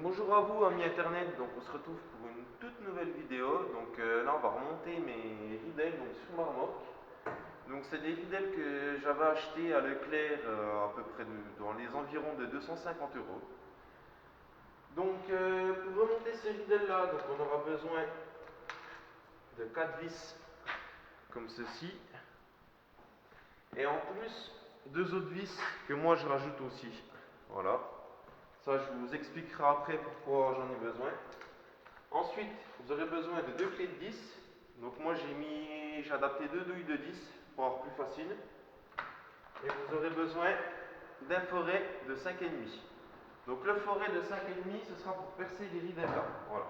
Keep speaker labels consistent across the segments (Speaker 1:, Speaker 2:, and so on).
Speaker 1: Bonjour à vous amis internet, donc on se retrouve pour une toute nouvelle vidéo. Donc là on va remonter mes ridelles donc, sur ma remorque. Donc c'est des ridelles que j'avais achetées à Leclerc à peu près dans les environs de 250 euros. Donc pour remonter ces ridelles là, donc on aura besoin de 4 vis comme ceci. Et en plus deux autres vis que moi je rajoute aussi. Voilà. Ça je vous expliquerai après pourquoi j'en ai besoin. Ensuite, vous aurez besoin de deux clés de 10. Donc moi j'ai adapté deux douilles de 10 pour avoir plus facile. Et vous aurez besoin d'un forêt de 5,5. Donc le forêt de 5,5, ce sera pour percer les ridelles là. Voilà.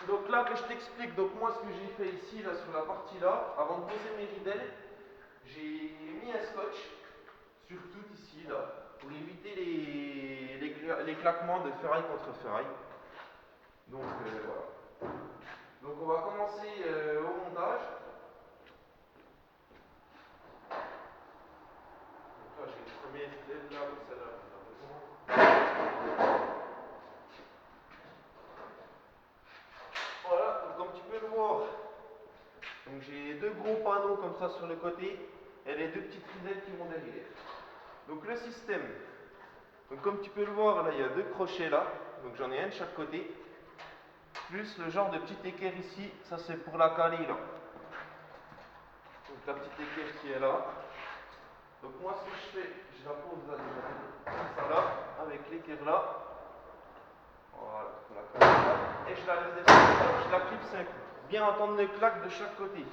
Speaker 1: Donc là que je t'explique, donc moi ce que j'ai fait ici, là sur la partie là, avant de poser mes ridelles, j'ai mis un scotch sur tout ici là, pour éviter les claquements de ferraille contre ferraille. Donc voilà. Donc on va commencer au montage. Donc là j'ai une première ridelle là, donc celle-là on a besoin. Voilà, donc comme tu peux le voir, donc j'ai deux gros panneaux comme ça sur le côté et les deux petites ridelles qui vont derrière. Donc le système, donc comme tu peux le voir là il y a deux crochets là, donc j'en ai un de chaque côté, plus le genre de petit équerre ici, ça c'est pour la caler là. Donc la petite équerre qui est là. Donc moi ce que je fais, je la pose là déjà, comme ça là, avec l'équerre là. Voilà, pour la caler là. Et je la laisse descendre, je la clipse un coup. Bien entendre le claque de chaque côté.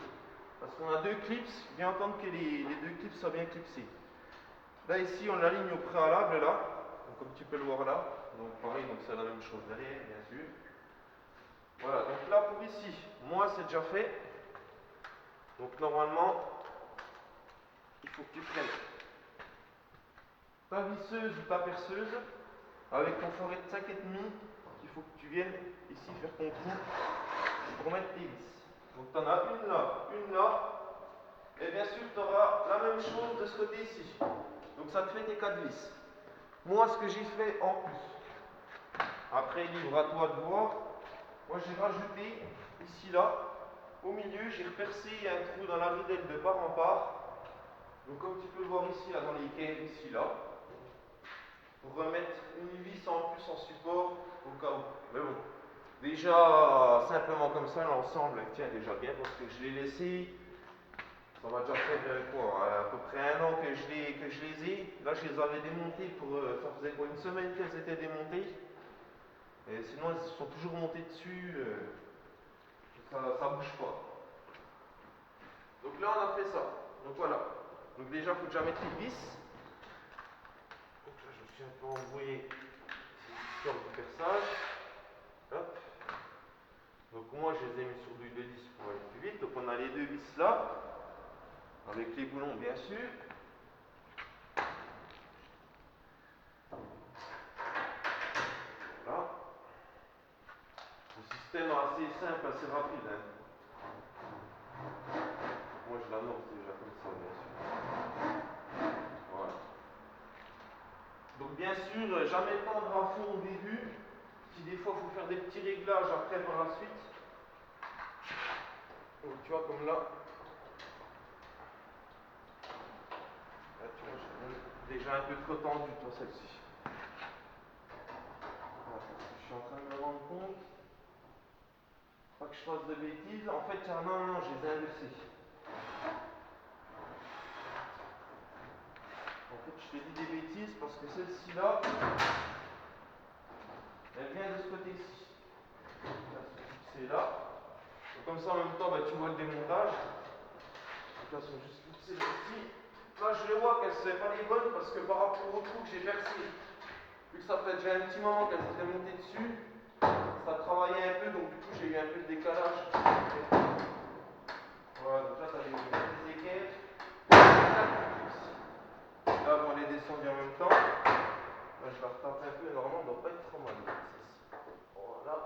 Speaker 1: Parce qu'on a deux clips, bien entendre que les deux clips soient bien clipsés. Là ici on l'aligne au préalable là, donc, comme tu peux le voir là. Donc pareil, donc c'est la même chose derrière bien sûr. Voilà, donc là pour ici, moi c'est déjà fait. Donc normalement, il faut que tu prennes ta visseuse ou ta perceuse avec ton forêt de 5,5. Il faut que tu viennes ici faire ton trou pour mettre tes vis. Donc tu en as une là, et bien sûr tu auras la même chose de ce côté ici. Donc ça te fait tes 4 vis. Moi ce que j'ai fait en plus, après libre à toi de voir, moi j'ai rajouté ici là, au milieu j'ai repercé un trou dans la ridelle de part en part. Donc comme tu peux le voir ici là dans les caisses ici là, pour remettre une vis en plus en support au cas où. Mais bon, déjà simplement comme ça l'ensemble tient déjà bien parce que je l'ai laissé. Ça va déjà faire quoi, à peu près un an que je les ai. Là, je les avais démontées pour. Ça faisait quoi, une semaine qu'elles étaient démontées. Et sinon, elles sont toujours montées dessus. Ça bouge pas. Donc là, on a fait ça. Donc voilà. Donc déjà, il faut déjà mettre les vis. Donc là, je me suis un peu embrouillé. C'est l'histoire du perçage. Hop. Donc moi, je les ai mis sur du 2,10 pour aller plus vite. Donc on a les deux vis là. Avec les boulons, bien sûr. Voilà. Un système assez simple, assez rapide. Hein. Moi je l'annonce déjà comme ça, bien sûr. Voilà. Donc bien sûr, jamais tendre à fond au début. Si des fois il faut faire des petits réglages après par la suite. Donc tu vois comme là. Là tu vois, j'ai déjà un peu trop tendu toi celle-ci. Voilà, je suis en train de me rendre compte. Pas que je fasse de bêtises. En fait, non, je les ai inversés. En fait, je te dis des bêtises parce que celle-ci là, elle vient de ce côté-ci. C'est là. Donc, comme ça, en même temps, bah, tu vois le démontage. Donc là, elles sont juste fixées ici. Là, je le vois qu'elles ne sont pas les bonnes parce que par rapport au trou que j'ai percé, vu que ça fait déjà un petit moment qu'elles étaient montées dessus, ça travaillait un peu, donc du coup, j'ai eu un peu de décalage. Voilà, donc là, tu as des équerres. Là, bon, on les descend en même temps. Là, je la retape un peu, normalement, elle ne doit pas être trop mal. Voilà.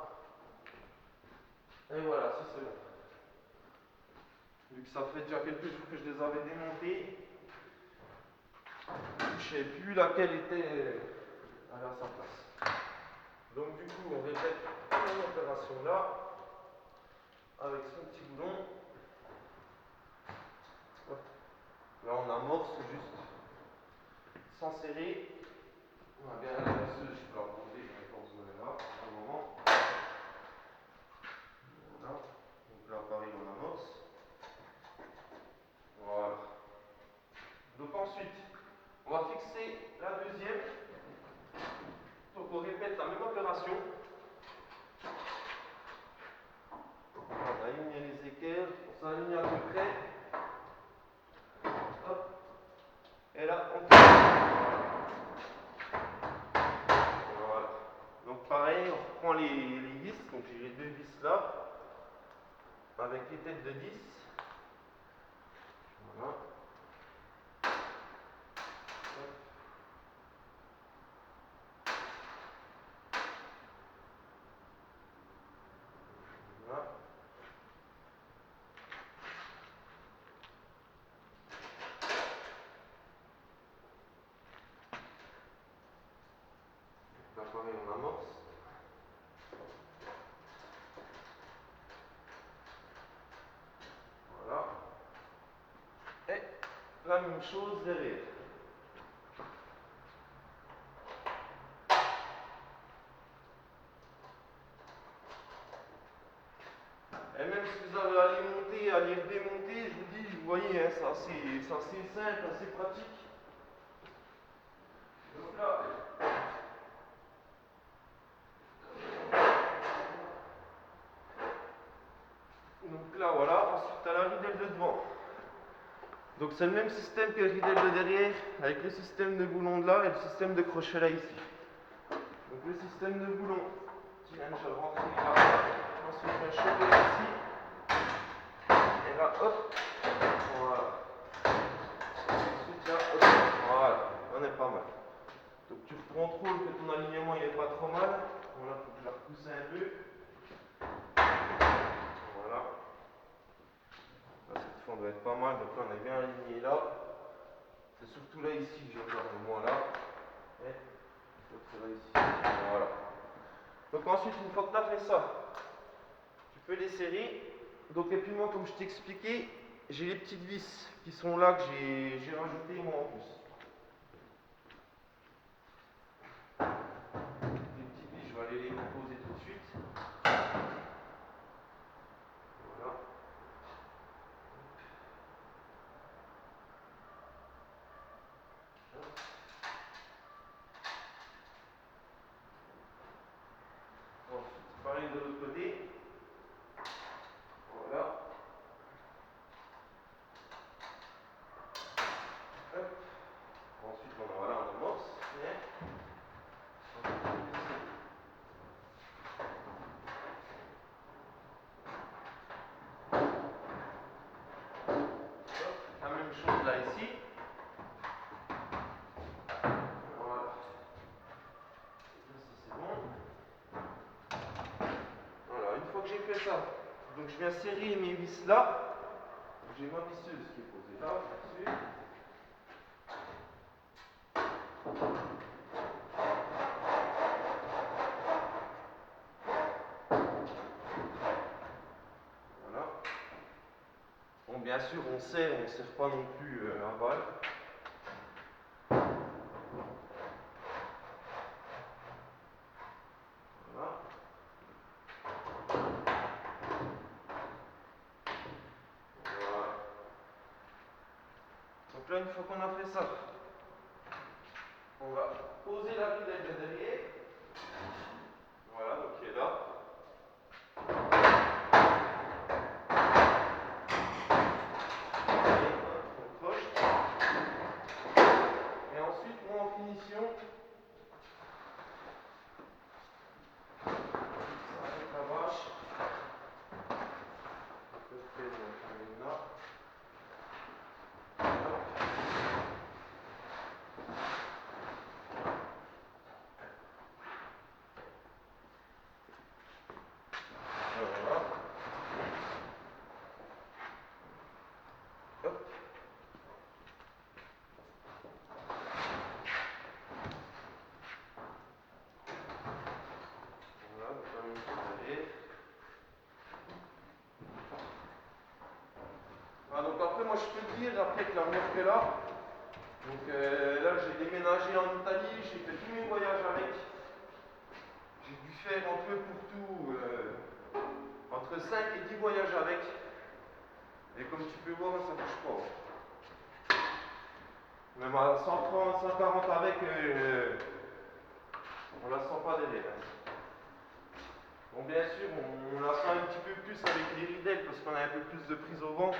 Speaker 1: Et voilà, ça c'est bon. Vu que ça fait déjà quelques jours que je les avais démontés, je ne sais plus laquelle était elle est à sa place. Donc du coup, on répète la même opération là, avec son petit boulon. Hop. Là, on amorce juste sans serrer. On va bien la perceuse, je peux la remonter, je vais pas besoin de là, pour un moment. Voilà. Donc là, pareil, on amorce. Voilà. Donc ensuite, on va fixer la deuxième. Donc on répète la même opération. On aligne les équerres, on s'aligne à peu près. Hop. Et là, on voilà. Donc pareil, on reprend les vis. Donc j'ai les deux vis là, avec les têtes de 10. Voilà. Voilà. Là pareil, on amorce. Voilà. Et la même chose derrière. Et même si vous avez à les monter, à les démonter, je vous dis, vous voyez, hein, c'est assez simple, assez pratique. Donc là, voilà, ensuite tu as la ridelle de devant. Donc c'est le même système que le ridelle de derrière, avec le système de boulon de là et le système de crochet là ici. Donc le système de boulon, tiens, je vais rentrer là, ensuite je vais choper ici, et là, hop, voilà. Ensuite là, hop, voilà, on est pas mal. Donc tu contrôles que ton alignement il n'est pas trop mal. Voilà, il faut que je la repousse un peu. Voilà. Là, cette fois on doit être pas mal, donc là on est bien aligné là. C'est surtout là ici que j'ai le moins là. Et l'autre là ici. Voilà. Donc ensuite, une fois que tu as fait ça, tu peux les serrer. Donc et puis moi, comme je t'ai expliqué, j'ai les petites vis qui sont là que j'ai rajouté moi en plus. Les petites vis, je vais aller les composer tout de suite. Voilà. Ensuite, pareil de l'autre côté. Voilà. Hop. Ensuite, voilà, on amorce. La même chose là ici. Voilà. Ça c'est bon. Voilà, une fois que j'ai fait ça, donc je viens serrer mes vis là. J'ai ma visseuse qui est posée là, bien sûr. Voilà. Bon, bien sûr, on ne serre pas non plus à balle. Voilà. Voilà. Donc là, une fois qu'on a fait ça, on va poser la ridelle de derrière. Voilà, donc qui est là. Et on coche. Et ensuite, moi en finition, avec la vache, je fais là. je peux te dire, après que l'armure qu'elle a, donc là j'ai déménagé en Italie, j'ai fait tous mes voyages avec. J'ai dû faire en tout et pour tout entre 5 et 10 voyages avec. Et comme tu peux voir, ça bouge pas. Même à 130, 140 avec, on la sent pas derrière. Bon, bien sûr, on la sent un petit peu plus avec les ridelles parce qu'on a un peu plus de prise au vent.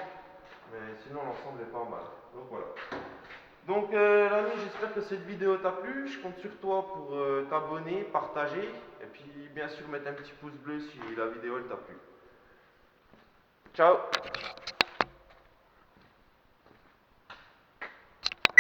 Speaker 1: Mais sinon, l'ensemble est pas mal. Donc voilà. Donc l'ami, j'espère que cette vidéo t'a plu. Je compte sur toi pour t'abonner, partager et puis bien sûr mettre un petit pouce bleu si la vidéo elle t'a plu. Ciao!